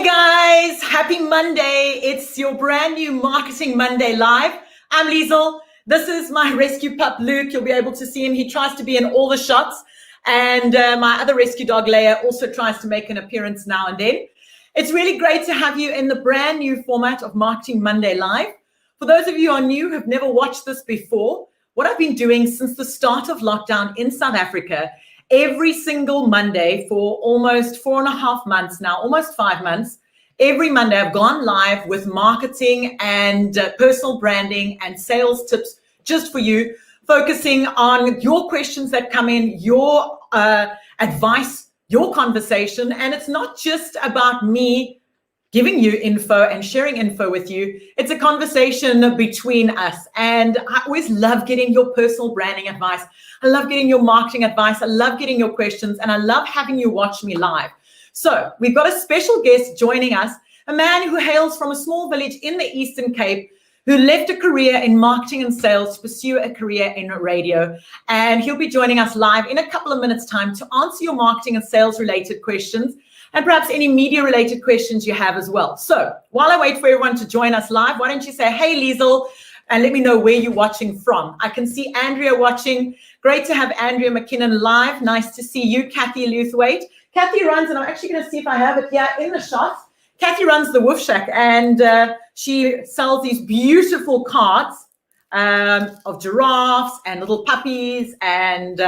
Guys, happy Monday. It's your brand new Marketing Monday Live. I'm Liezel. This is my rescue pup, Luke. You'll be able to see him. He tries to be in all the shots. And my other rescue dog, Leia, also tries to make an appearance now and then. It's really great to have you in the brand new format of Marketing Monday Live. For those of you who are new, who've never watched this before, what I've been doing since the start of lockdown in South Africa, every single Monday for almost 4.5 months now, almost 5 months, every Monday I've gone live with marketing and personal branding and sales tips just for you, focusing on your questions that come in, your advice, your conversation. And it's not just about me giving you info and sharing info with you. It's a conversation between us. And I always love getting your personal branding advice. I love getting your marketing advice. I love getting your questions. And I love having you watch me live. So we've got a special guest joining us, a man who hails from a small village in the Eastern Cape, who left a career in marketing and sales to pursue a career in radio. And he'll be joining us live in a couple of minutes' time to answer your marketing and sales related questions, and perhaps any media-related questions you have as well. So while I wait for everyone to join us live, why don't you say, hey, Liezel, and let me know where you're watching from. I can see Andrea watching. Great to have Andrea McKinnon live. Nice to see you, Kathy Luthwaite. Kathy runs, and I'm actually going to see if I have it here in the shots. Kathy runs the Wolf Shack, and she sells these beautiful cards of giraffes and little puppies, and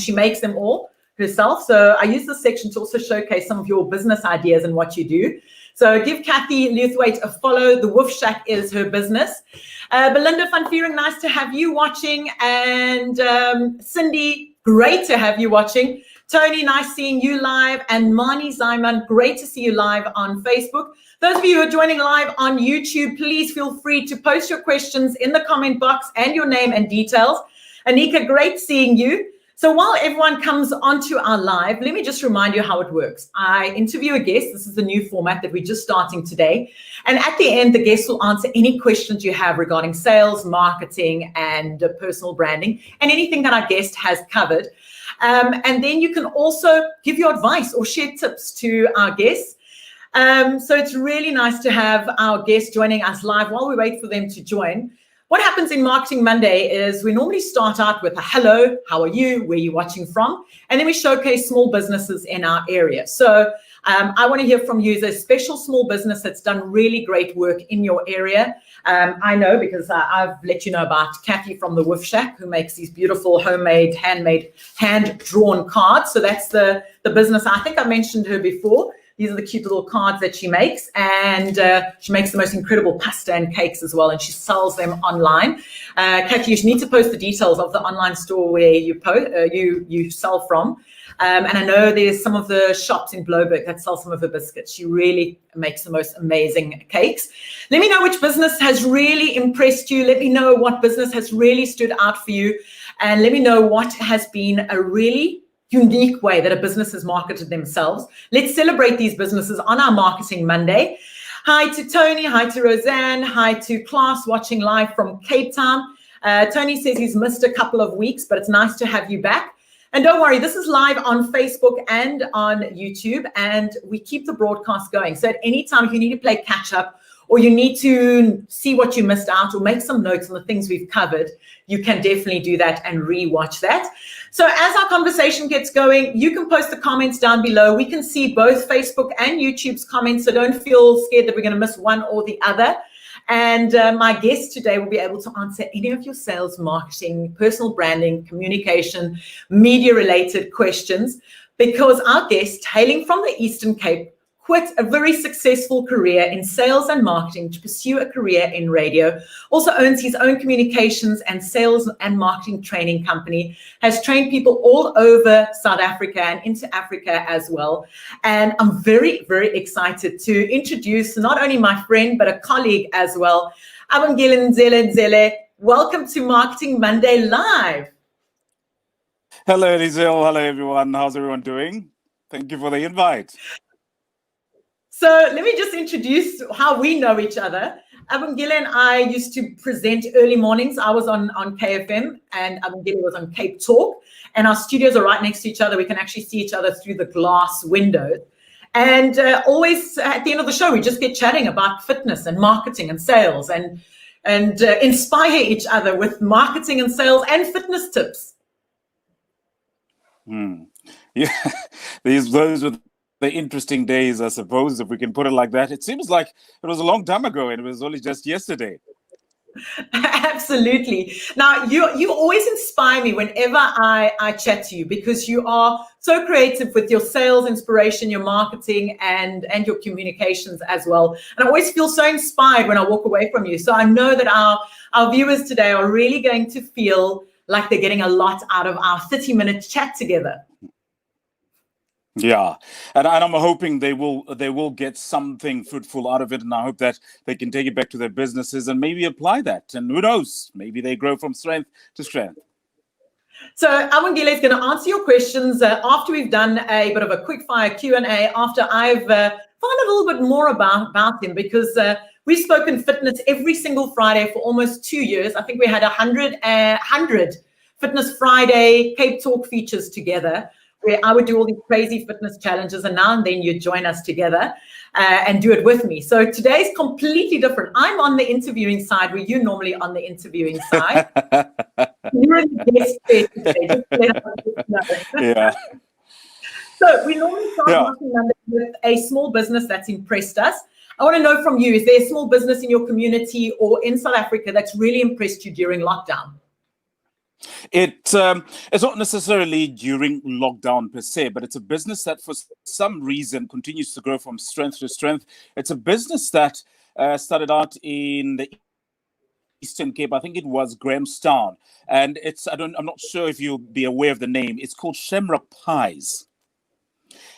she makes them all herself. So I use this section to also showcase some of your business ideas and what you do. So give Kathy Luthwaite a follow. The Wolf Shack is her business. Belinda van Viering, nice to have you watching. And Cindy, great to have you watching. Tony, nice seeing you live. And Mani Zyman, great to see you live on Facebook. Those of you who are joining live on YouTube, please feel free to post your questions in the comment box and your name and details. Anika, great seeing you. So while everyone comes onto our live, let me just remind you how it works. I interview a guest. This is the new format that we're just starting today. And at the end, the guest will answer any questions you have regarding sales, marketing, and personal branding, and anything that our guest has covered. And then you can also give your advice or share tips to our guests. So it's really nice to have our guests joining us live while we wait for them to join. What happens in Marketing Monday is we normally start out with a hello, how are you, where are you watching from? And then we showcase small businesses in our area. So I want to hear from you. There's a special small business that's done really great work in your area. I know because I've let you know about Kathy from the Wolf Shack, who makes these beautiful homemade, handmade, hand-drawn cards. So that's the business. I think I mentioned her before. These are the cute little cards that she makes, and she makes the most incredible pasta and cakes as well, and she sells them online. Kathy, you need to post the details of the online store where you sell from. And I know there's some of the shops in Bloberg that sell some of her biscuits. She really makes the most amazing cakes. Let me know which business has really impressed you. Let me know what business has really stood out for you, and let me know what has been a really unique way that a business has marketed themselves. Let's celebrate these businesses on our Marketing Monday. Hi to Tony, hi to Roseanne, hi to Klaas watching live from Cape Town. Tony says he's missed a couple of weeks, but it's nice to have you back. And don't worry, this is live on Facebook and on YouTube, and we keep the broadcast going. So at any time, if you need to play catch up, or you need to see what you missed out or make some notes on the things we've covered, you can definitely do that and re-watch that. So as our conversation gets going, you can post the comments down below. We can see both Facebook and YouTube's comments, so don't feel scared that we're going to miss one or the other. And my guest today will be able to answer any of your sales, marketing, personal branding, communication, media-related questions, because our guest, hailing from the Eastern Cape, quit a very successful career in sales and marketing to pursue a career in radio, also owns his own communications and sales and marketing training company, has trained people all over South Africa and into Africa as well. And I'm very, very excited to introduce not only my friend, but a colleague as well, Abongile Nzelenzele. Welcome to Marketing Monday Live. Hello, Liezel. Hello, everyone. How's everyone doing? Thank you for the invite. So let me just introduce how we know each other. Abongile and I used to present early mornings. I was on KFM and Abongile was on CapeTalk. And our studios are right next to each other. We can actually see each other through the glass windows. And always at the end of the show, we just get chatting about fitness and marketing and sales and inspire each other with marketing and sales and fitness tips. Yeah, those were the interesting days, I suppose, if we can put it like that. It seems like it was a long time ago, and it was only just yesterday. Absolutely. Now, you always inspire me whenever I chat to you, because you are so creative with your sales inspiration, your marketing, and your communications as well. And I always feel so inspired when I walk away from you. So I know that our viewers today are really going to feel like they're getting a lot out of our 30-minute chat together. Yeah, and I'm hoping they will get something fruitful out of it, and I hope that they can take it back to their businesses and maybe apply that. And who knows, maybe they grow from strength to strength. So Abongile is going to answer your questions after we've done a bit of a quick fire Q&A, after I've found a little bit more about him, because we've spoken fitness every single Friday for almost 2 years. I think we had 100 Fitness Friday CapeTalk features together, where I would do all these crazy fitness challenges, and now and then you'd join us together and do it with me. So today's completely different. I'm on the interviewing side, where you're normally on the interviewing side. You're in the guest space today. Just let us know. Yeah. So we normally start Marketing Monday with a small business that's impressed us. I want to know from you, is there a small business in your community or in South Africa that's really impressed you during lockdown? It's not necessarily during lockdown per se, but it's a business that for some reason continues to grow from strength to strength. It's a business that started out in the Eastern Cape. I think it was Grahamstown, and I'm not sure if you'll be aware of the name. It's called Shamrock Pies.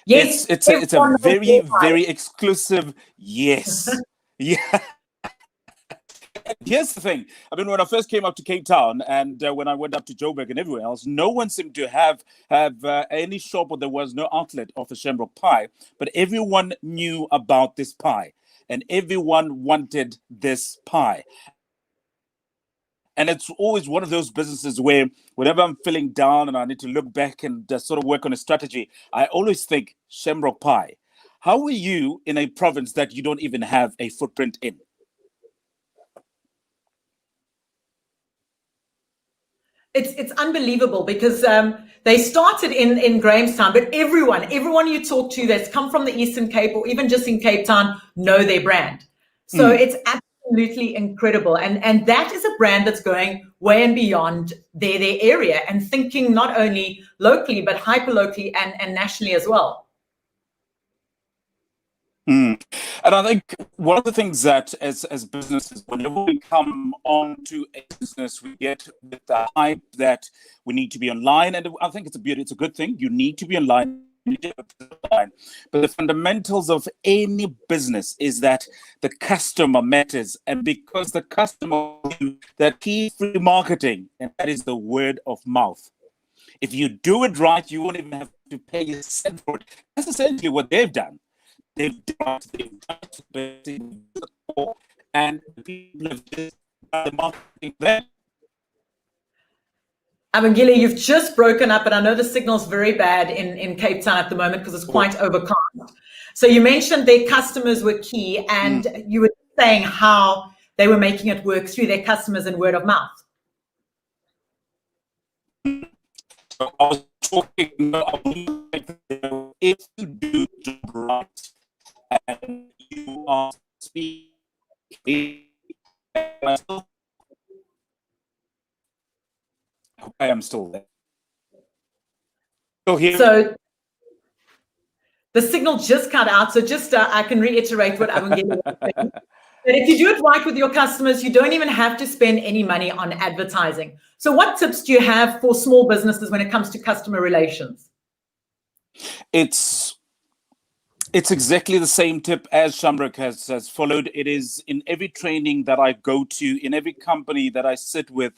Yes, it's a very, very exclusive. Yes, yeah. Here's the thing. I mean, when I first came up to Cape Town, and when I went up to Joburg and everywhere else, no one seemed to have any shop, or there was no outlet of a Shamrock pie. But everyone knew about this pie, and everyone wanted this pie. And it's always one of those businesses where whenever I'm feeling down and I need to look back and sort of work on a strategy, I always think Shamrock pie. How are you in a province that you don't even have a footprint in? It's unbelievable, because they started in Grahamstown, but everyone you talk to that's come from the Eastern Cape or even just in Cape Town know their brand. So it's absolutely incredible. And that is a brand that's going way and beyond their area and thinking not only locally, but hyper-locally and nationally as well. And I think one of the things that as businesses, whenever we come on to a business, we get with the hype that we need to be online. And I think it's a good thing. You need to be online. But the fundamentals of any business is that the customer matters. And because the customer knew that key free marketing, and that is the word of mouth. If you do it right, you won't even have to pay a cent for it. That's essentially what they've done. They've done and people have just done the marketing there. Abongile, you've just broken up, and I know the signal's very bad in Cape Town at the moment because it's quite overcast. So you mentioned their customers were key, and you were saying how they were making it work through their customers and word of mouth. So I was talking, if you do it right and you are speaking, I am still there. So the signal just cut out. So just I can reiterate what Abongile was saying. But if you do it right with your customers, you don't even have to spend any money on advertising. So what tips do you have for small businesses when it comes to customer relations? It's exactly the same tip as Shamrock has followed. It is in every training that I go to, in every company that I sit with.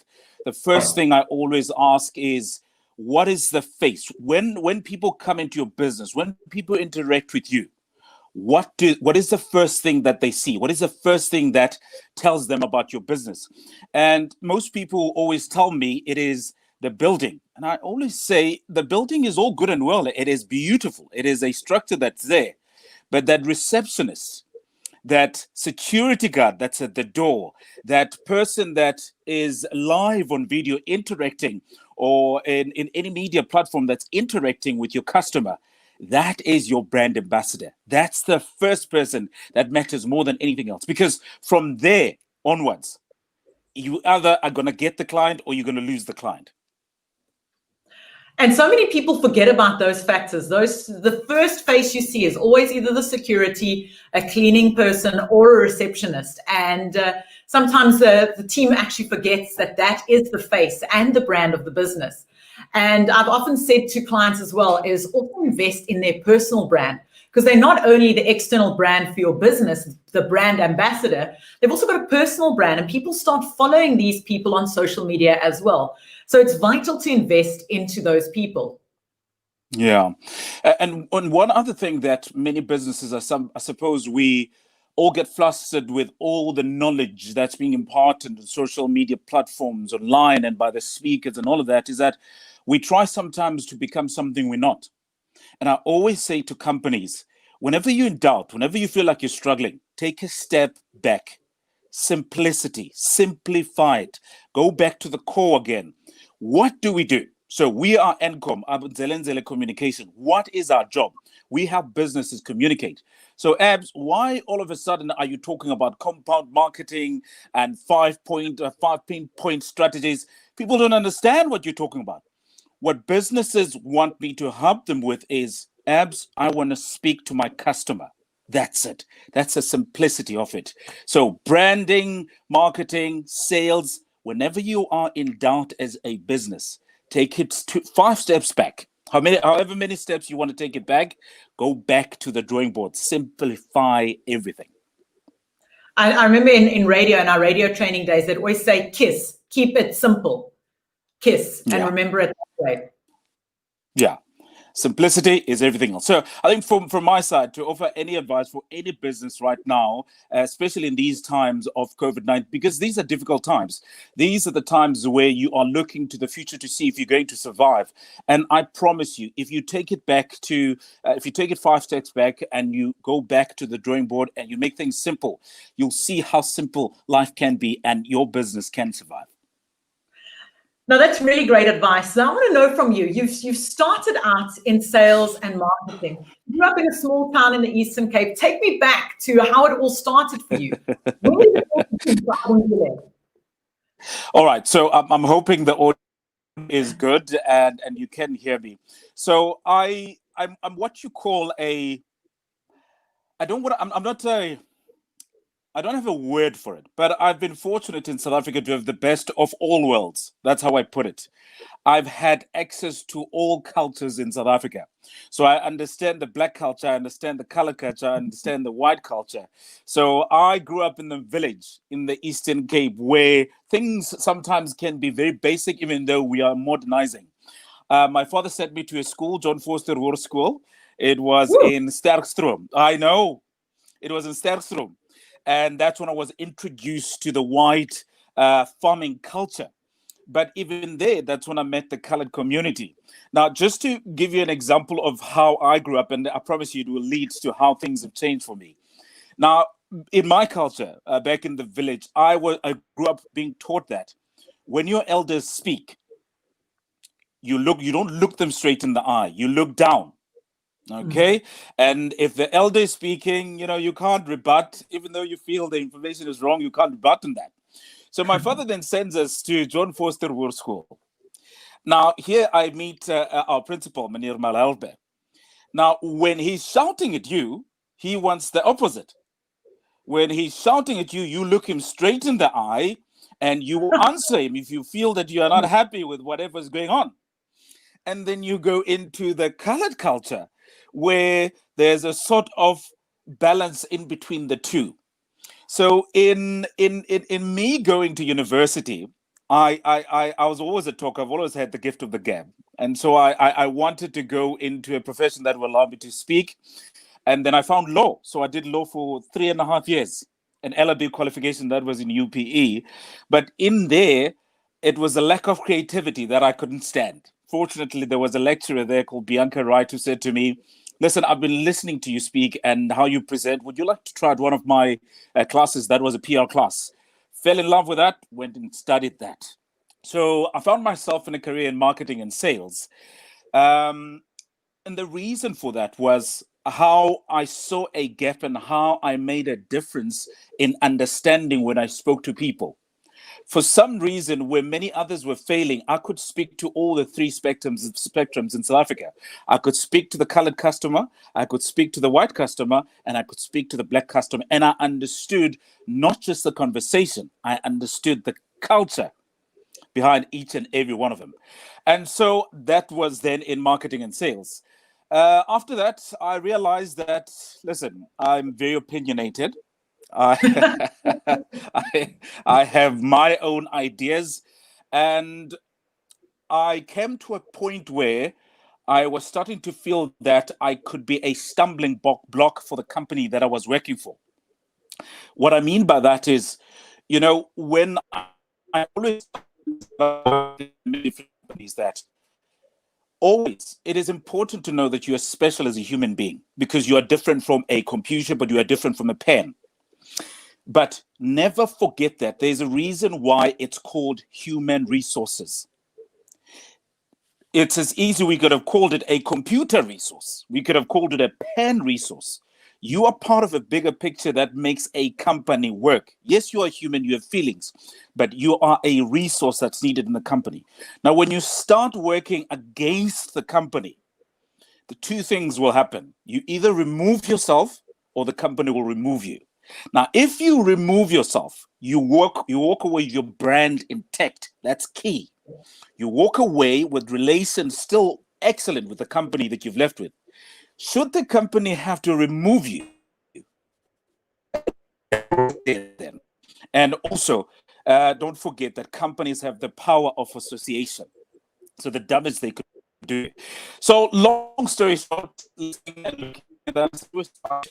The first thing I always ask is, what is the face? When people come into your business, when people interact with you, what is the first thing that they see? What is the first thing that tells them about your business? And most people always tell me it is the building. And I always say the building is all good and well. It is beautiful. It is a structure that's there. but that receptionist, that security guard that's at the door, that person that is live on video interacting, or in any media platform that's interacting with your customer, that is your brand ambassador. That's the first person that matters more than anything else. Because from there onwards, you either are going to get the client or you're going to lose the client. And so many people forget about those factors. The first face you see is always either the security, a cleaning person, or a receptionist. And sometimes the team actually forgets that that is the face and the brand of the business. And I've often said to clients as well is also invest in their personal brand, because they're not only the external brand for your business, the brand ambassador, they've also got a personal brand, and people start following these people on social media as well. So it's vital to invest into those people. Yeah. And one other thing that many businesses I suppose we all get flustered with all the knowledge that's being imparted on social media platforms, online, and by the speakers and all of that, is that we try sometimes to become something we're not. And I always say to companies, whenever you're in doubt, whenever you feel like you're struggling, take a step back. Simplicity, simplify it. Go back to the core again. What do we do? So we are Ncom, Nzelenzele Communication. What is our job? We help businesses communicate. So Abs, why all of a sudden are you talking about compound marketing and 5-point strategies? People don't understand what you're talking about. What businesses want me to help them with is, Abs, I want to speak to my customer. That's it. That's the simplicity of it. So branding, marketing, sales, whenever you are in doubt as a business, take it 5 steps back. However many steps you want to take it back, go back to the drawing board. Simplify everything. I remember in radio, in our radio training days, they'd always say, KISS, keep it simple. KISS, and remember it that way. Yeah. Simplicity is everything else. So I think from my side, to offer any advice for any business right now, especially in these times of COVID-19, because these are difficult times. These are the times where you are looking to the future to see if you're going to survive. And I promise you, if you take it back to, if you take it 5 steps back and you go back to the drawing board and you make things simple, you'll see how simple life can be and your business can survive. Now, that's really great advice. Now, I want to know from you. You've started out in sales and marketing. You grew up in a small town in the Eastern Cape. Take me back to how it all started for you. When did it all begin? All right. So I'm hoping the audio is good and you can hear me. So I'm what you call a. I don't have a word for it, but I've been fortunate in South Africa to have the best of all worlds. That's how I put it. I've had access to all cultures in South Africa. So I understand the black culture, I understand the color culture, I understand the white culture. So I grew up in the village in the Eastern Cape where things sometimes can be very basic, even though we are modernizing. My father sent me to a school, John Foster War School. It was in Sterkstrom. I know. It was in Sterkstrom. And that's when I was introduced to the white farming culture. But even there, that's when I met the colored community. Now, just to give you an example of how I grew up, and I promise you it will lead to how things have changed for me. Now, in my culture, back in the village, I grew up being taught that when your elders speak, you don't look them straight in the eye. You look down. Okay. And if the elder is speaking, you can't rebut, even though you feel the information is wrong, you can't rebut on that. So my father then sends us to John Foster War School. Now, here I meet our principal, Meneer Malhelbe. Now, when he's shouting at you, he wants the opposite. When he's shouting at you, you look him straight in the eye and you answer him if you feel that you are not happy with whatever's going on. And then you go into the colored culture, where there's a sort of balance in between the two. So in me going to university, I was always a talker. I've always had the gift of the gab. And so I wanted to go into a profession that will allow me to speak. And then I found law. So I did law for 3.5 years, an LLB qualification that was in UPE. But in there, it was a lack of creativity that I couldn't stand. Fortunately, there was a lecturer there called Bianca Wright who said to me, Listen, I've been listening to you speak and how you present. Would you like to try one of my classes? That was a PR class. Fell in love with that, went and studied that. So I found myself in a career in marketing and sales. And the reason for that was how I saw a gap and how I made a difference in understanding when I spoke to people. For some reason, where many others were failing, I could speak to all the three spectrums in South Africa. I could speak to the colored customer, I could speak to the white customer, and I could speak to the black customer. And I understood not just the conversation, I understood the culture behind each and every one of them. And so that was then in marketing and sales. After that, I realized that, listen, I'm very opinionated. I, I have my own ideas, and I came to a point where I was starting to feel that I could be a stumbling block for the company that I was working for. What I mean by that is, when I always companies that always it is important to know that you are special as a human being because you are different from a computer, but you are different from a pen. But never forget that there's a reason why it's called human resources. It's as easy, we could have called it a computer resource. We could have called it a pen resource. You are part of a bigger picture that makes a company work. Yes, you are human, you have feelings, but you are a resource that's needed in the company. Now, when you start working against the company, the two things will happen. You either remove yourself or the company will remove you. Now, if you remove yourself, you walk away with your brand intact. That's key. You walk away with relations still excellent with the company that you've left with. Should the company have to remove you, then. And also, don't forget that companies have the power of association. So the damage they could do. So long story short, let's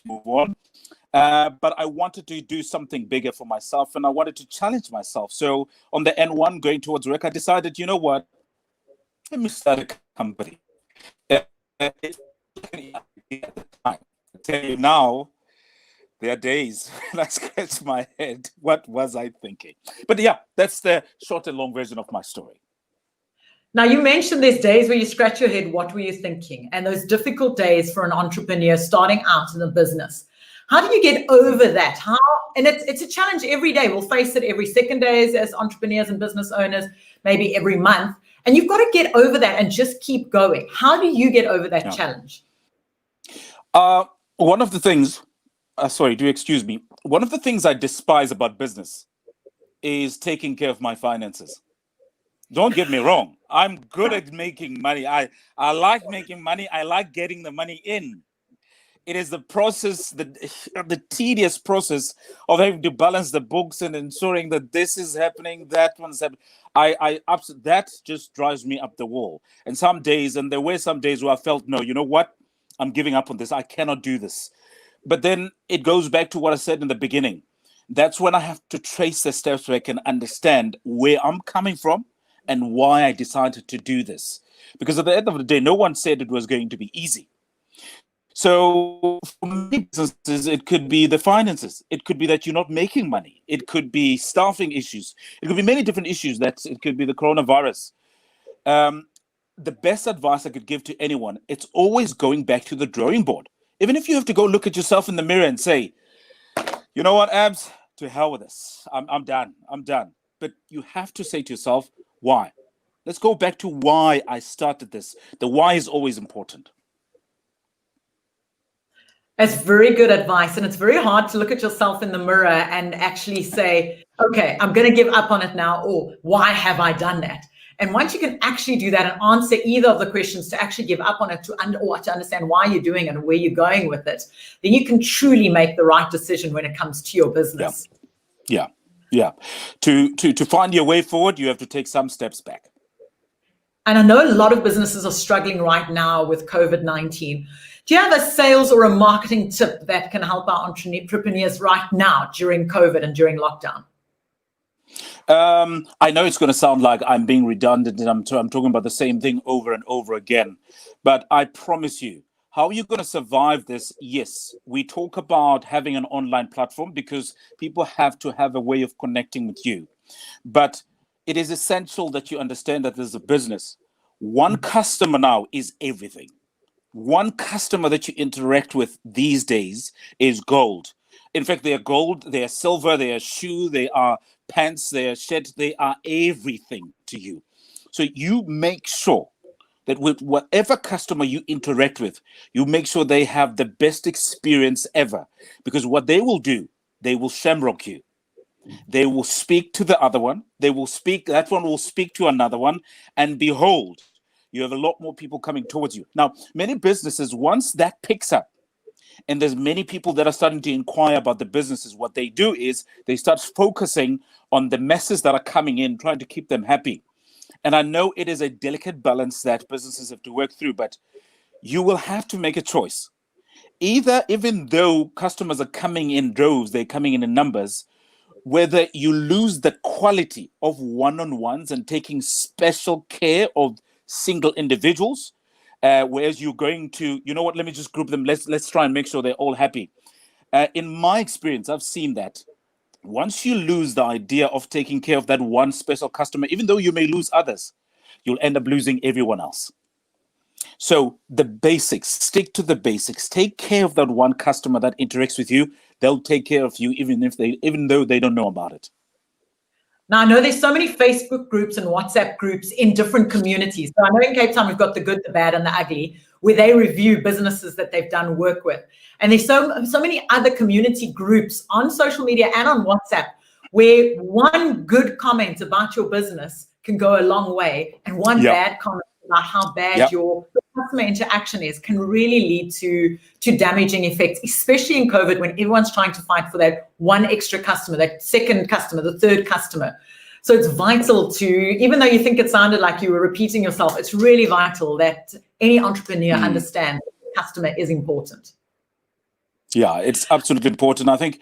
move on. But I wanted to do something bigger for myself and I wanted to challenge myself. So on the N1 going towards work, I decided, you know what? Let me start a company. At the time, I tell you now, there are days when I scratch my head. What was I thinking? But yeah, that's the short and long version of my story. Now, you mentioned there's days where you scratch your head, what were you thinking? And those difficult days for an entrepreneur starting out in a business. How do you get over that? And it's a challenge every day. We'll face it every second day as entrepreneurs and business owners, maybe every month. And you've got to get over that and just keep going. How do you get over that challenge? One of the things, sorry, do excuse me. One of the things I despise about business is taking care of my finances. Don't get me wrong. I'm good at making money. I like making money. I like getting the money in. It is the process, the tedious process of having to balance the books and ensuring that this is happening, that one's happening. That just drives me up the wall. And some days, and there were some days where I felt, no, you know what? I'm giving up on this. I cannot do this. But then it goes back to what I said in the beginning. That's when I have to trace the steps where I can understand where I'm coming from and why I decided to do this. Because at the end of the day, no one said it was going to be easy. So for many businesses, it could be the finances. It could be that you're not making money. It could be staffing issues. It could be many different issues. It could be the coronavirus. The best advice I could give to anyone, it's always going back to the drawing board. Even if you have to go look at yourself in the mirror and say, you know what, Abs, to hell with this. I'm done. I'm done. But you have to say to yourself, why? Let's go back to why I started this. The why is always important. That's very good advice. And it's very hard to look at yourself in the mirror and actually say, okay, I'm going to give up on it now, or why have I done that? And once you can actually do that and answer either of the questions to actually give up on it or to understand why you're doing it and where you're going with it, then you can truly make the right decision when it comes to your business. Yeah. To find your way forward, you have to take some steps back. And I know a lot of businesses are struggling right now with COVID-19. Do you have a sales or a marketing tip that can help our entrepreneurs right now during COVID and during lockdown? I know it's going to sound like I'm being redundant and I'm talking about the same thing over and over again, but I promise you, How are you going to survive this? Yes, we talk about having an online platform because people have to have a way of connecting with you. But it is essential that you understand that there's a business. One customer now is everything. One customer that you interact with these days is gold. In fact, they are gold, they are silver, they are shoe, they are pants, they are shirt, they are everything to you. So you make sure that with whatever customer you interact with, you make sure they have the best experience ever. Because what they will do, they will shamrock you. They will speak to the other one. That one will speak to another one. And behold, you have a lot more people coming towards you. Now, many businesses, once that picks up, and there's many people that are starting to inquire about the businesses, what they do is they start focusing on the messes that are coming in, trying to keep them happy. And I know it is a delicate balance that businesses have to work through, but you will have to make a choice. Either, even though customers are coming in droves, they're coming in numbers, whether you lose the quality of one-on-ones and taking special care of single individuals, whereas you're going to, you know what, let me just group them. Let's try and make sure they're all happy. In my experience, I've seen that once you lose the idea of taking care of that one special customer, even though you may lose others, you'll end up losing everyone else. So the basics, stick to the basics. Take care of that one customer that interacts with you. They'll take care of you even though they don't know about it. Now, I know there's so many Facebook groups and WhatsApp groups in different communities. So I know in Cape Town, we've got the good, the bad, and the ugly, where they review businesses that they've done work with. And there's so many other community groups on social media and on WhatsApp where one good comment about your business can go a long way, and one bad comment about how bad your customer interaction is can really lead to damaging effects, especially in COVID when everyone's trying to fight for that one extra customer, that second customer, the third customer. So it's vital to, even though you think it sounded like you were repeating yourself, it's really vital that any entrepreneur understands the customer is important. Yeah, it's absolutely important. I think,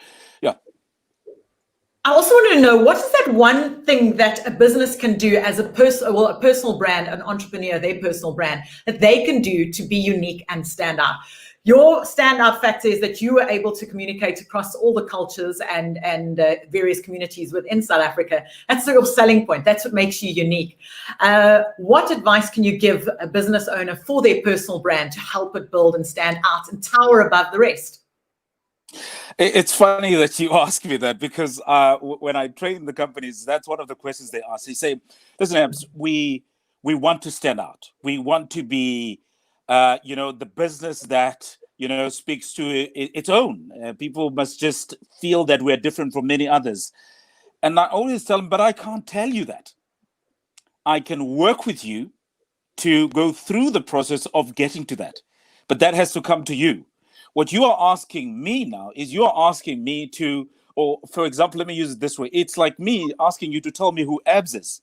I also want to know, what is that one thing that a business can do as a personal brand, an entrepreneur, their personal brand, that they can do to be unique and stand out? Your standout factor is that you were able to communicate across all the cultures and various communities within South Africa. That's the real selling point. That's what makes you unique. What advice can you give a business owner for their personal brand to help it build and stand out and tower above the rest? It's funny that you ask me that, because when I train the companies, that's one of the questions they ask. They say, listen, Abs, we want to stand out. We want to be, the business that, speaks to its own. People must just feel that we're different from many others. And I always tell them, but I can't tell you that. I can work with you to go through the process of getting to that. But that has to come to you. What you are asking me now is you are asking me to, or for example, let me use it this way. It's like me asking you to tell me who Abs is.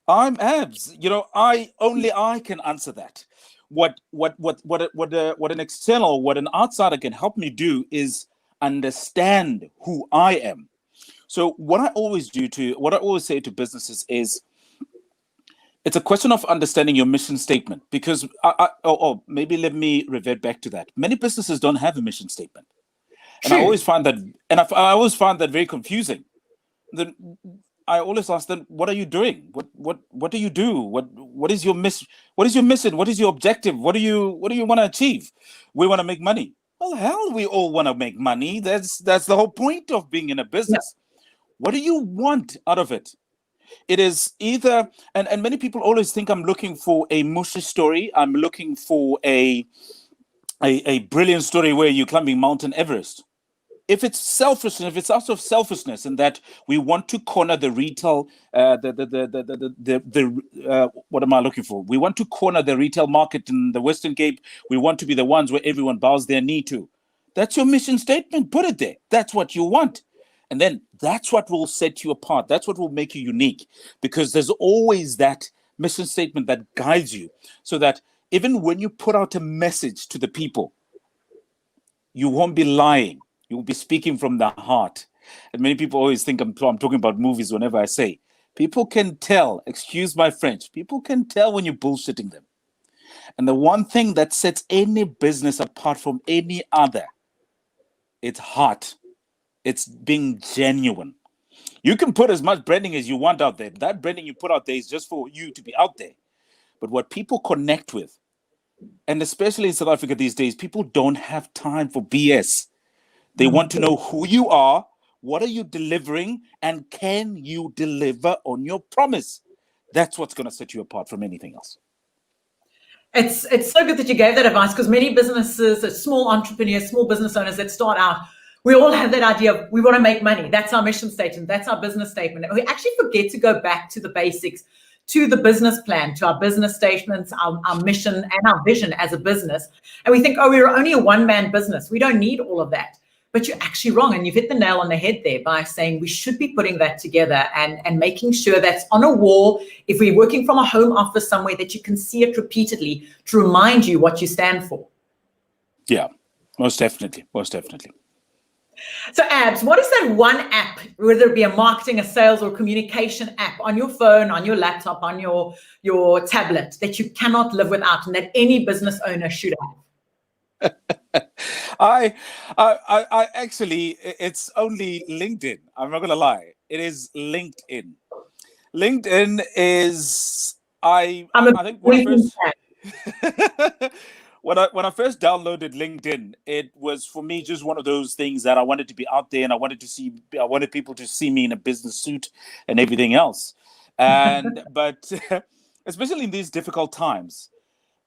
I'm Abs. Only I can answer that. What an external, what an outsider can help me do is understand who I am. So what I always say to businesses is, it's a question of understanding your mission statement, because maybe let me revert back to that. Many businesses don't have a mission statement. And I always find that very confusing. Then I always ask them, what are you doing? What do you do? What is your mission? What is your objective? What do you want to achieve? We want to make money. Well, hell, we all want to make money. That's the whole point of being in a business. Yeah. What do you want out of it? It is either, and many people always think I'm looking for a mushy story. I'm looking for a brilliant story where you're climbing Mount Everest. If it's selfishness, if it's out of selfishness, and that we want to corner the retail, what am I looking for? We want to corner the retail market in the Western Cape. We want to be the ones where everyone bows their knee to. That's your mission statement. Put it there. That's what you want. And then that's what will set you apart. That's what will make you unique, because there's always that mission statement that guides you, so that even when you put out a message to the people, you won't be lying. You will be speaking from the heart. And many people always think I'm talking about movies whenever I say, people can tell, excuse my French, people can tell when you're bullshitting them. And the one thing that sets any business apart from any other, it's heart. It's being genuine. You can put as much branding as you want out there. That branding you put out there is just for you to be out there. But what people connect with, and especially in South Africa these days, people don't have time for BS. They want to know who you are, what are you delivering, and can you deliver on your promise? That's what's going to set you apart from anything else. It's so good that you gave that advice, because many businesses, small entrepreneurs, small business owners that start out, we all have that idea of we want to make money. That's our mission statement. That's our business statement. We actually forget to go back to the basics, to the business plan, to our business statements, our mission and our vision as a business. And we think, oh, we're only a one-man business. We don't need all of that. But you're actually wrong. And you've hit the nail on the head there by saying we should be putting that together and making sure that's on a wall. If we're working from a home office somewhere, that you can see it repeatedly to remind you what you stand for. Yeah, most definitely. Most definitely. So Abs, what is that one app, whether it be a marketing, a sales, or communication app on your phone, on your laptop, on your tablet, that you cannot live without and that any business owner should have? I actually, it's only LinkedIn. I'm not going to lie. It is LinkedIn. LinkedIn is, I think when I first downloaded LinkedIn, it was for me just one of those things that I wanted to be out there, and I wanted people to see me in a business suit and everything else. And but especially in these difficult times,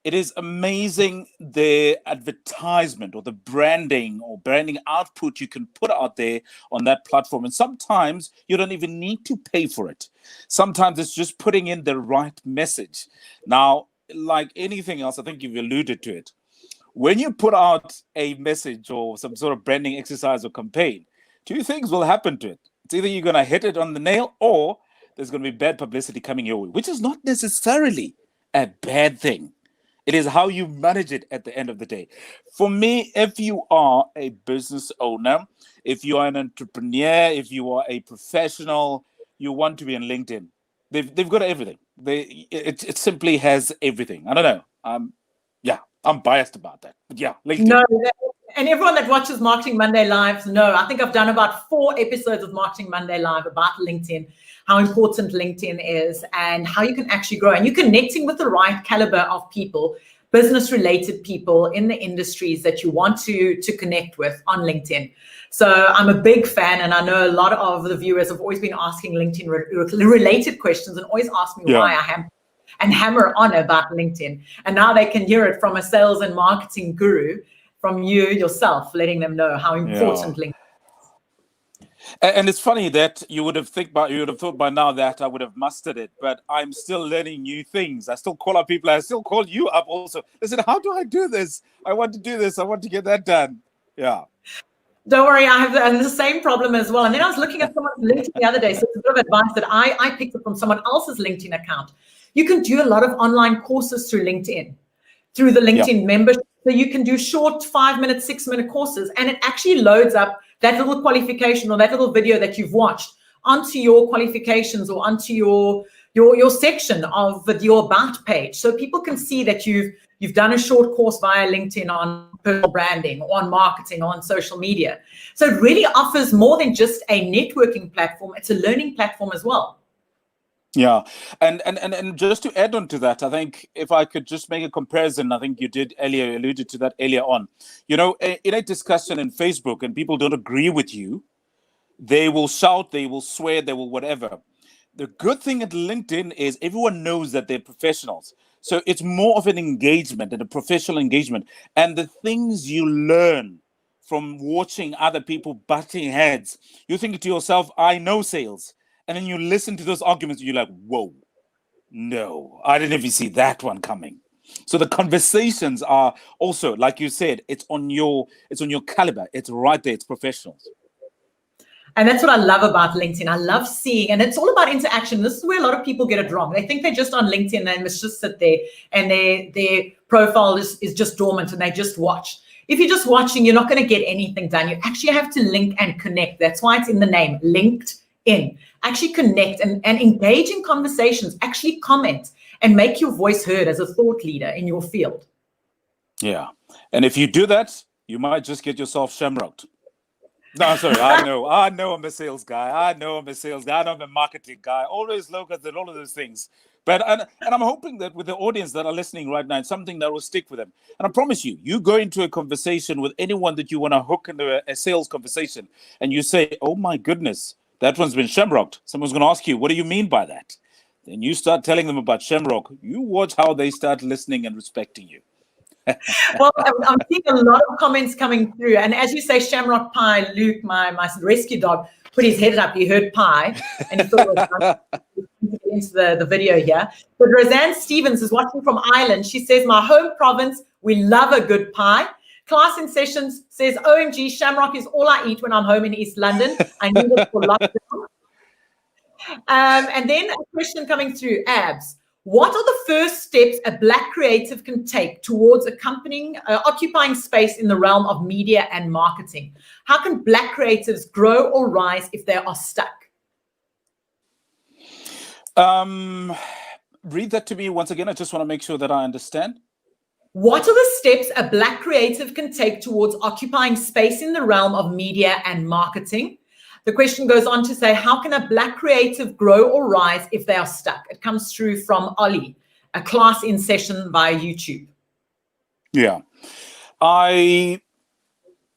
it is amazing the advertisement or the branding or branding output you can put out there on that platform. And sometimes you don't even need to pay for it. Sometimes it's just putting in the right message. Now, like anything else, I think you've alluded to it. When you put out a message or some sort of branding exercise or campaign, two things will happen to it. It's either you're going to hit it on the nail, or there's going to be bad publicity coming your way, which is not necessarily a bad thing. It is how you manage it at the end of the day. For me, if you are a business owner, if you are an entrepreneur, if you are a professional, you want to be on LinkedIn. They've got everything. It simply has everything. I don't know. I'm biased about that. But yeah, LinkedIn. No, and everyone that watches Marketing Monday Lives know, I think I've done about 4 episodes of Marketing Monday Live about LinkedIn, how important LinkedIn is and how you can actually grow. And you're connecting with the right caliber of people, business-related people in the industries that you want to connect with on LinkedIn. So I'm a big fan, and I know a lot of the viewers have always been asking LinkedIn-related questions and always ask me why I am and hammer on about LinkedIn. And now they can hear it from a sales and marketing guru, from you yourself, letting them know how important LinkedIn is. And it's funny that you would have thought by now that I would have mastered it, but I'm still learning new things. I still call up people. I still call you up also. I said, how do I do this? I want to do this. I want to get that done. Yeah. Don't worry, I have the same problem as well. And then I was looking at someone's LinkedIn the other day. So it's a bit of advice that I picked up from someone else's LinkedIn account. You can do a lot of online courses through LinkedIn, through the LinkedIn membership. So you can do short 5-minute, 6-minute courses, and it actually loads up that little qualification or that little video that you've watched onto your qualifications or onto your section of your about page. So people can see that you've done a short course via LinkedIn on personal branding, on marketing, on social media. So it really offers more than just a networking platform. It's a learning platform as well. Yeah. And just to add on to that, I think if I could just make a comparison, I think you alluded to that earlier on. You know, in a discussion in Facebook and people don't agree with you, they will shout, they will swear, they will whatever. The good thing at LinkedIn is everyone knows that they're professionals. So it's more of an engagement and a professional engagement. And the things you learn from watching other people butting heads, you're thinking to yourself, I know sales. And then you listen to those arguments, and you're like, whoa, no, I didn't even see that one coming. So the conversations are also, like you said, it's on your caliber. It's right there. It's professionals. And that's what I love about LinkedIn. I love seeing, and it's all about interaction. This is where a lot of people get it wrong. They think they're just on LinkedIn and they must just sit there and their profile is just dormant and they just watch. If you're just watching, you're not going to get anything done. You actually have to link and connect. That's why it's in the name, linked in. Actually connect and engage in conversations, actually comment and make your voice heard as a thought leader in your field. Yeah. And if you do that, you might just get yourself shamrocked. No, sorry. I know I'm a sales guy. I know I'm a marketing guy. Always logos and all of those things. But and I'm hoping that with the audience that are listening right now, it's something that will stick with them. And I promise you, you go into a conversation with anyone that you want to hook into a sales conversation, and you say, "Oh my goodness, that one's been shamrocked." Someone's going to ask you, "What do you mean by that?" Then you start telling them about shamrock. You watch how they start listening and respecting you. Well, I'm seeing a lot of comments coming through. And as you say, Shamrock Pie, Luke, my rescue dog, put his head up. He heard pie and he thought it was nice to get into the video here. But Roseanne Stevens is watching from Ireland. She says, my home province, we love a good pie. Class in Sessions says, OMG, Shamrock is all I eat when I'm home in East London. I need it for lockdown. And then a question coming through, Abs. What are the first steps a Black creative can take towards occupying space in the realm of media and marketing? How can Black creatives grow or rise if they are stuck? Read that to me once again. I just want to make sure that I understand. What are the steps a Black creative can take towards occupying space in the realm of media and marketing? The question goes on to say, how can a Black creative grow or rise if they are stuck? It comes through from Ollie, a class in session via YouTube. Yeah. I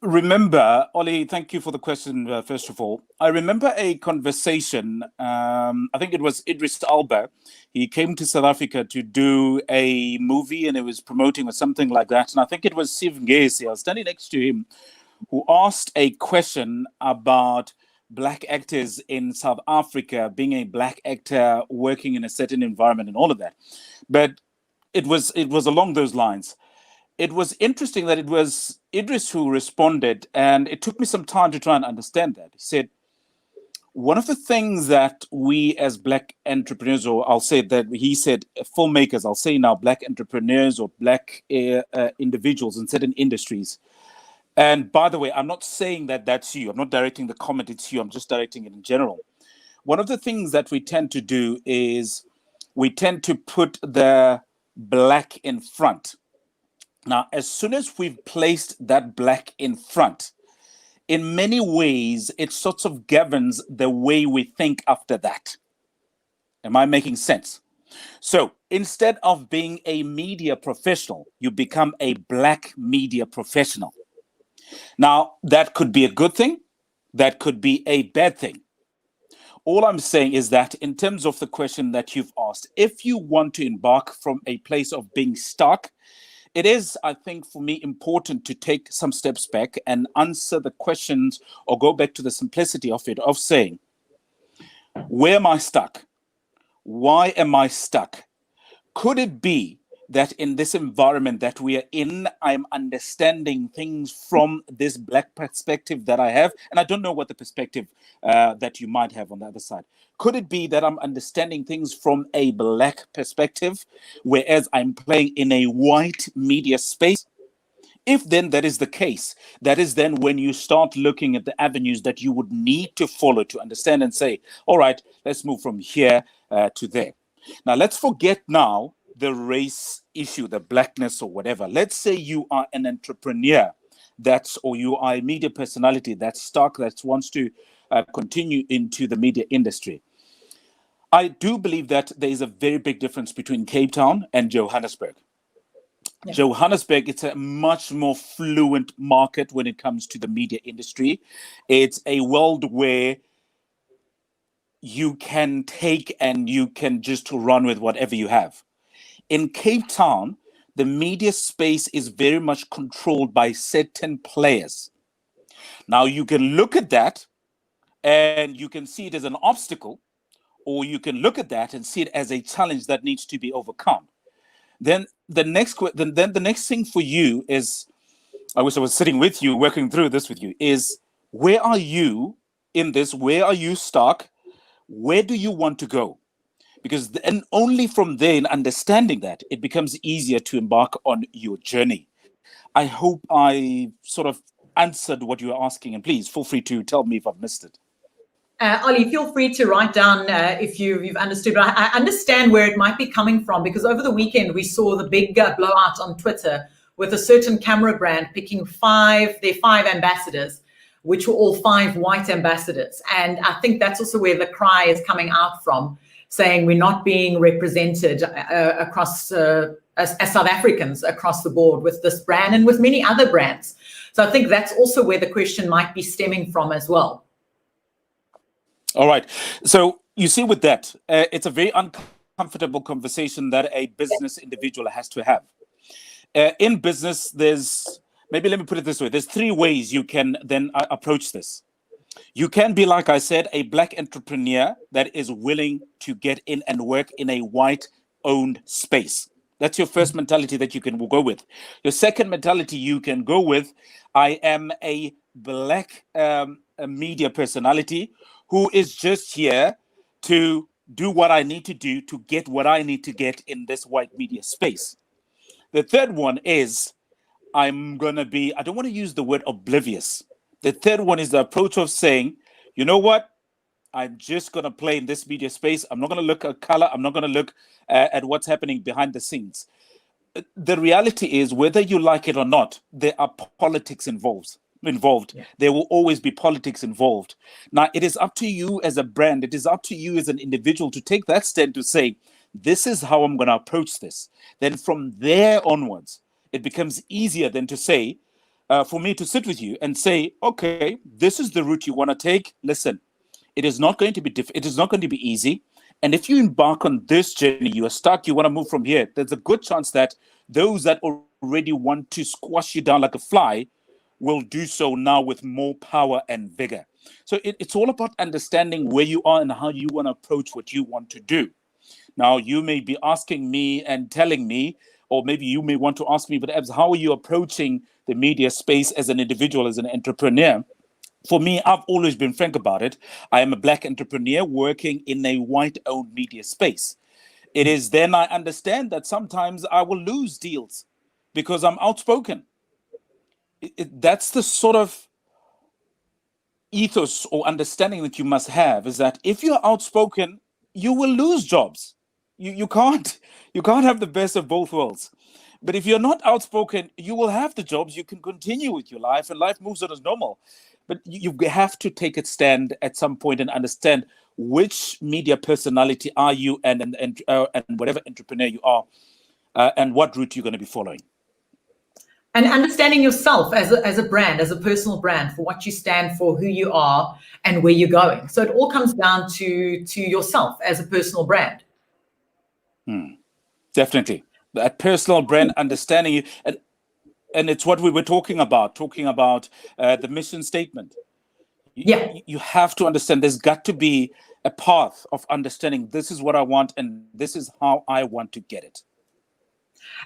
remember, Ollie, thank you for the question, first of all. I remember a conversation, I think it was Idris Elba. He came to South Africa to do a movie and it was promoting or something like that. And I think it was Steve Ngesi, I was standing next to him, who asked a question about Black actors in South Africa, being a Black actor, working in a certain environment and all of that. But it was along those lines. It was interesting that it was Idris who responded, and it took me some time to try and understand that. He said, one of the things that we as Black entrepreneurs, or I'll say that he said filmmakers, I'll say now Black entrepreneurs or Black individuals in certain industries. And by the way, I'm not saying that that's you. I'm not directing the comment, it's you. I'm just directing it in general. One of the things that we tend to do is we tend to put the Black in front. Now, as soon as we've placed that Black in front, in many ways, it sort of governs the way we think after that. Am I making sense? So instead of being a media professional, you become a Black media professional. Now, that could be a good thing. That could be a bad thing. All I'm saying is that in terms of the question that you've asked, if you want to embark from a place of being stuck, it is, I think, for me, important to take some steps back and answer the questions or go back to the simplicity of it, of saying, where am I stuck? Why am I stuck? Could it be that in this environment that we are in, I'm understanding things from this Black perspective that I have? And I don't know what the perspective that you might have on the other side. Could it be that I'm understanding things from a Black perspective, whereas I'm playing in a white media space? If then that is the case, that is then when you start looking at the avenues that you would need to follow to understand and say, all right, let's move from here to there. Now, let's forget now the race issue, the Blackness or whatever. Let's say you are an entrepreneur or you are a media personality that's stuck, that wants to continue into the media industry. I do believe that there is a very big difference between Cape Town and Johannesburg. Yeah. Johannesburg, it's a much more fluent market when it comes to the media industry. It's a world where you can take and you can just run with whatever you have. In Cape Town, the media space is very much controlled by certain players. Now, you can look at that and you can see it as an obstacle, or you can look at that and see it as a challenge that needs to be overcome. Then the next thing for you is, I wish I was sitting with you, working through this with you, is where are you in this? Where are you stuck? Where do you want to go? Because and only from there, in understanding that, it becomes easier to embark on your journey. I hope I sort of answered what you were asking, and please feel free to tell me if I've missed it. Ollie, feel free to write down if you've understood. But I understand where it might be coming from, because over the weekend we saw the big blowout on Twitter with a certain camera brand picking their five ambassadors, which were all 5 white ambassadors. And I think that's also where the cry is coming out from, saying we're not being represented across as South Africans across the board with this brand and with many other brands. So I think that's also where the question might be stemming from as well. All right. So you see with that, it's a very uncomfortable conversation that a business individual has to have. In business, maybe let me put it this way. There's 3 ways you can then approach this. You can be, like I said, a Black entrepreneur that is willing to get in and work in a white-owned space. That's your first mentality that you can go with. Your second mentality you can go with, I am a Black media personality who is just here to do what I need to do to get what I need to get in this white media space. The third one is I'm going to be, I don't want to use the word oblivious. The third one is the approach of saying, you know what? I'm just going to play in this media space. I'm not going to look at color. I'm not going to look at what's happening behind the scenes. The reality is, whether you like it or not, there are politics involved. Yeah. There will always be politics involved. Now, it is up to you as a brand. It is up to you as an individual to take that stand to say, this is how I'm going to approach this. Then from there onwards, it becomes easier than to say, for me to sit with you and say, okay, this is the route you want to take. Listen, it is not going to be it is not going to be easy. And if you embark on this journey, you are stuck, you want to move from here, there's a good chance that those that already want to squash you down like a fly will do so now with more power and vigor. So it's all about understanding where you are and how you want to approach what you want to do. Now, you may be asking me and telling me, or maybe you may want to ask me, but Ebs, how are you approaching the media space as an individual, as an entrepreneur? For me, I've always been frank about it. I am a Black entrepreneur working in a white-owned media space. It is then I understand that sometimes I will lose deals because I'm outspoken. That's the sort of ethos or understanding that you must have, is that if you're outspoken, you will lose jobs. You can't have the best of both worlds. But if you're not outspoken, you will have the jobs. You can continue with your life, and life moves on as normal. But you have to take a stand at some point and understand which media personality are you, and whatever entrepreneur you are, and what route you're going to be following. And understanding yourself as a brand, as a personal brand, for what you stand for, who you are, and where you're going. So it all comes down to yourself as a personal brand. Definitely. That personal brand, understanding you. And it's what we were talking about the mission statement. You have to understand there's got to be a path of understanding this is what I want and this is how I want to get it.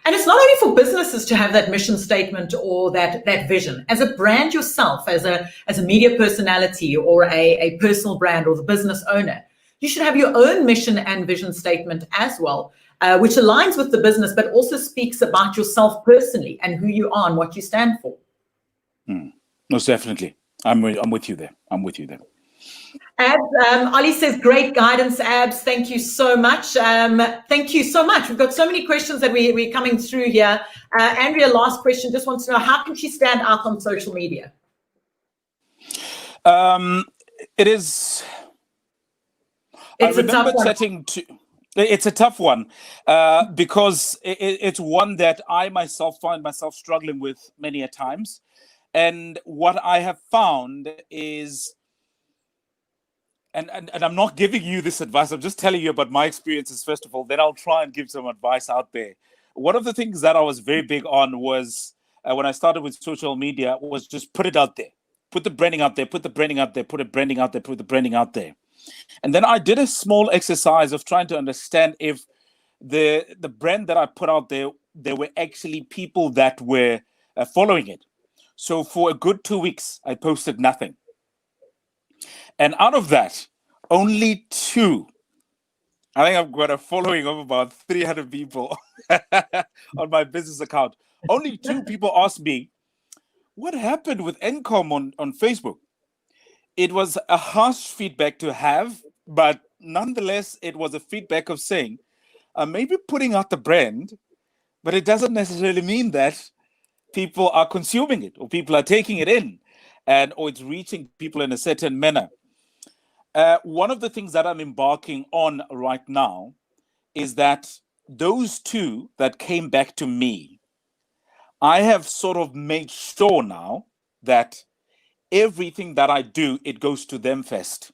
And it's not only for businesses to have that mission statement or that vision. As a brand yourself, as a media personality or a personal brand or the business owner, you should have your own mission and vision statement as well, which aligns with the business, but also speaks about yourself personally and who you are and what you stand for. Most definitely. I'm with you there. Abs, Ollie says, great guidance, Abs. Thank you so much. Thank you so much. We've got so many questions that we're coming through here. Andrea, last question, just wants to know, how can she stand out on social media? It's a tough one because it's one that I myself find myself struggling with many a times. And what I have found is, and I'm not giving you this advice, I'm just telling you about my experiences first of all, then I'll try and give some advice out there. One of the things that I was very big on was, when I started with social media, was just put it out there. Put the branding out there, put the branding out there, put the branding out there, put the branding out there. And then I did a small exercise of trying to understand if the brand that I put out there were actually people that were following it. So for a good 2 weeks, I posted nothing. And out of that, only 2, I think I've got a following of about 300 people on my business account. Only 2 people asked me, what happened with Encom on Facebook? it was a harsh feedback to have, but nonetheless, it was a feedback of saying, maybe putting out the brand, but it doesn't necessarily mean that people are consuming it or people are taking it in, or it's reaching people in a certain manner. One of the things that I'm embarking on right now is that those two that came back to me, I have sort of made sure now that everything that I do, it goes to them first.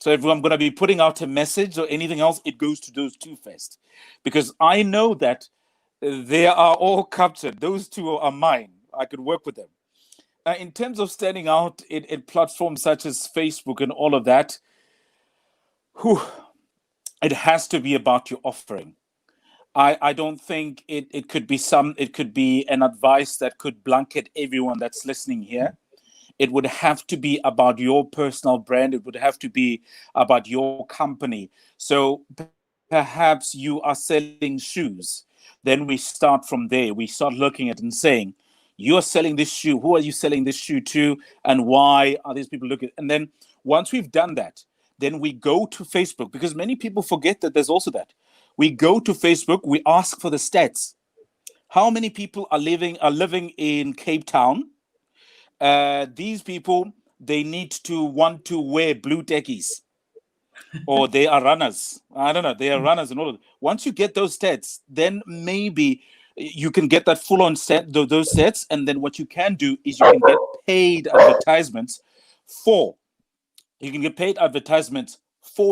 So if I'm going to be putting out a message or anything else, it goes to those two first. Because I know that they are all captured. Those two are mine. I could work with them. In terms of standing out in platforms such as Facebook and all of that, it has to be about your offering. I don't think it could be an advice that could blanket everyone that's listening here. It would have to be about your personal brand. It would have to be about your company. So perhaps you are selling shoes. Then we start from there. We start looking at it and saying, you're selling this shoe. Who are you selling this shoe to? And why are these people looking? And then once we've done that, then we go to Facebook, because many people forget that there's also that. We go to Facebook, we ask for the stats. How many people are living in Cape Town? These people, they need to want to wear blue techies, or they are runners. I don't know. They are runners and all of that. Once you get those stats, then maybe you can get that full on set, those sets. And then what you can do is you can get paid advertisements for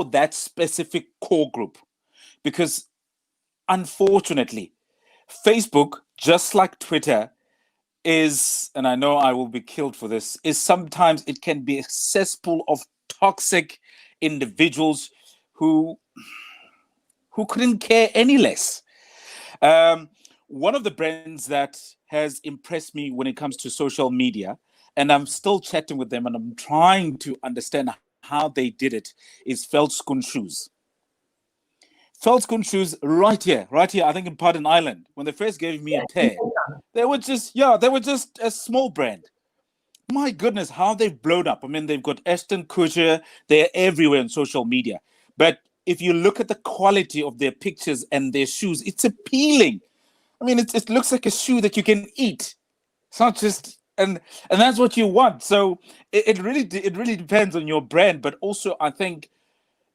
that specific core group. Because unfortunately, Facebook, just like Twitter, is, and I know I will be killed for this, is sometimes it can be a cesspool of toxic individuals who couldn't care any less. One of the brands that has impressed me when it comes to social media, and I'm still chatting with them and I'm trying to understand how they did it, is Veldskoen Shoes. Veldskoen Shoes right here, I think in Pardon Island. When they first gave me a pair, they were just a small brand. My goodness, how they've blown up. I mean, they've got Ashton Kutcher, they're everywhere on social media. But if you look at the quality of their pictures and their shoes, it's appealing. I mean, it looks like a shoe that you can eat. It's not just, and that's what you want. So it really depends on your brand. But also, I think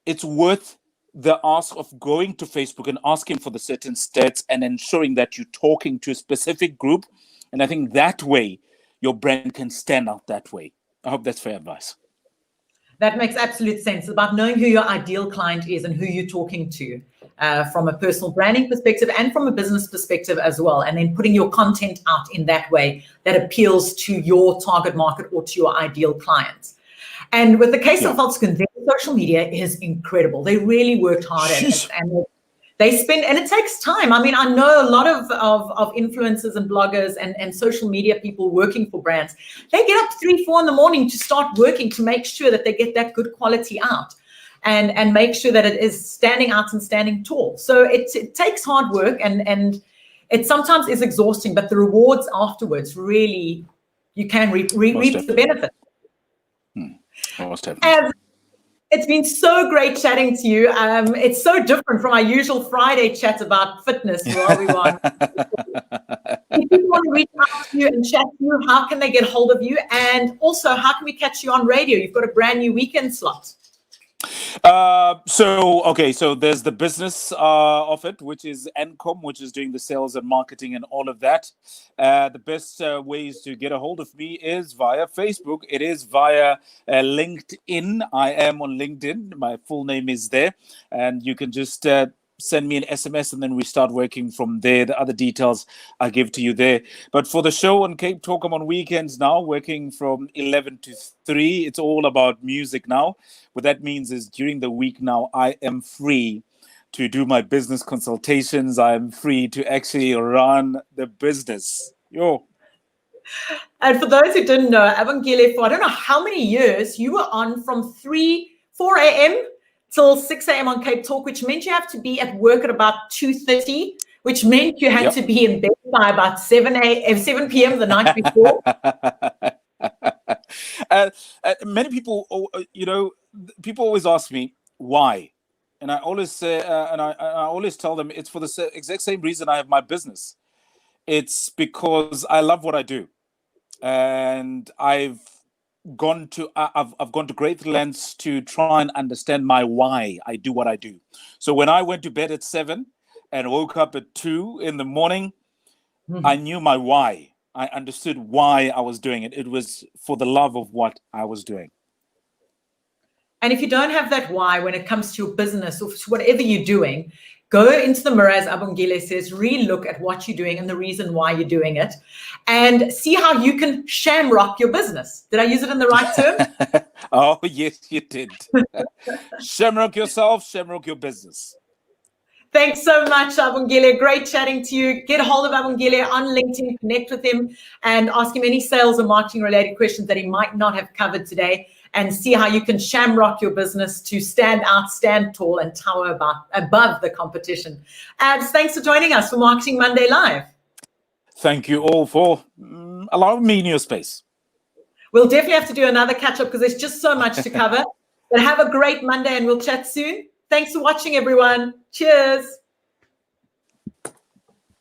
it's worth the ask of going to Facebook and asking for the certain stats and ensuring that you're talking to a specific group. And I think that way your brand can stand out that way. I hope that's fair advice. That makes absolute sense. It's about knowing who your ideal client is and who you're talking to from a personal branding perspective and from a business perspective as well. And then putting your content out in that way that appeals to your target market or to your ideal clients. And with the case of Veldskoen, their social media is incredible. They really worked hard at it, and they spend, and it takes time. I mean, I know a lot of influencers and bloggers and social media people working for brands. They get up 3-4 in the morning to start working to make sure that they get that good quality out and make sure that it is standing out and standing tall. So it takes hard work and it sometimes is exhausting, but the rewards afterwards really, you can reap the benefits. It's been so great chatting to you. It's so different from our usual Friday chat about fitness. While we were if people want to reach out to you and chat to you, how can they get hold of you? And also, how can we catch you on radio? You've got a brand new weekend slot. So there's the business of it, which is Encom, which is doing the sales and marketing and all of that. The best ways to get a hold of me is via Facebook. It is via LinkedIn. I am on LinkedIn. My full name is there, and you can just send me an SMS and then we start working from there. The other details I give to you there. But for the show on CapeTalk, I'm on weekends now, working from 11 to 3. It's all about music now. What that means is during the week now, I am free to do my business consultations. I'm free to actually run the business. And for those who didn't know, Abongile, for I don't know how many years, you were on from 4 a.m. till 6 a.m. on CapeTalk, which meant you have to be at work at about 2:30, which meant you had to be in bed by about 7 p.m. the night before. Many people, people always ask me why, and I always say, I always tell them it's for the exact same reason I have my business. It's because I love what I do, and I've gone to great lengths to try and understand my why I do what I do. So when I went to bed at 7 and woke up at 2 in the morning, I knew my why. I understood why I was doing it. It was for the love of what I was doing. And if you don't have that why when it comes to your business or whatever you're doing, go into the mirror, as Abongile says, re-look at what you're doing and the reason why you're doing it, and see how you can shamrock your business. Did I use it in the right term? Oh, yes, you did. Shamrock yourself, shamrock your business. Thanks so much, Abongile. Great chatting to you. Get a hold of Abongile on LinkedIn, connect with him, and ask him any sales or marketing related questions that he might not have covered today, and see how you can shamrock your business to stand out, stand tall, and tower above the competition. Abs, thanks for joining us for Marketing Monday Live. Thank you all for allowing me in your space. We'll definitely have to do another catch up because there's just so much to cover. But have a great Monday and we'll chat soon. Thanks for watching, everyone. Cheers.